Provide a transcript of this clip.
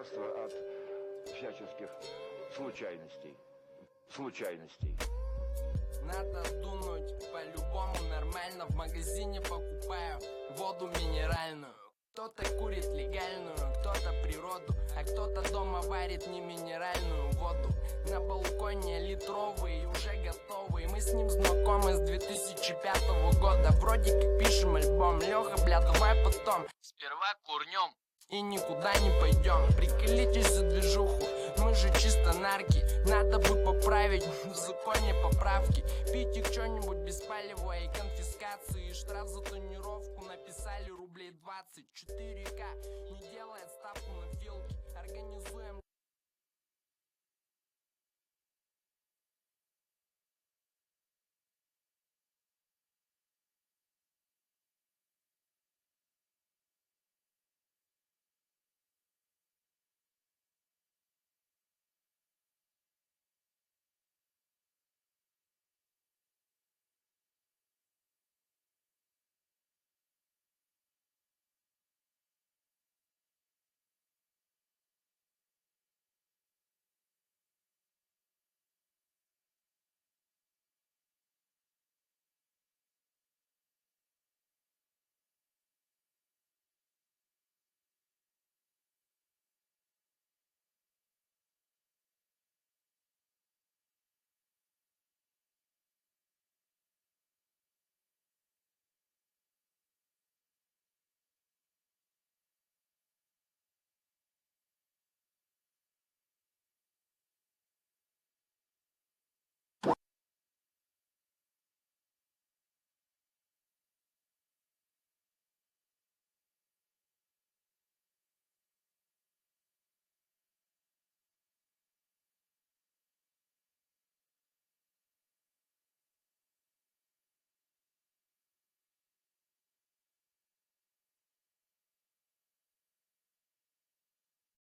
лекарство от всяческих случайностей. Надо дунуть, по-любому нормально. В магазине покупаю воду минеральную. Кто-то курит легальную, кто-то природу, а кто-то дома варит не минеральную воду. На балконе литровый, уже готовый. Мы с ним знакомы с 2005 года. Вроде как пишем альбом. Леха, бля, давай потом. Сперва курнем и никуда не пойдем. Приколитесь за движуху, мы же чисто нарки. Надо бы поправить в законе поправки. Пить их что-нибудь без палева и конфискации. Штраф за тонировку написали рублей 20. 4К не делает ставку на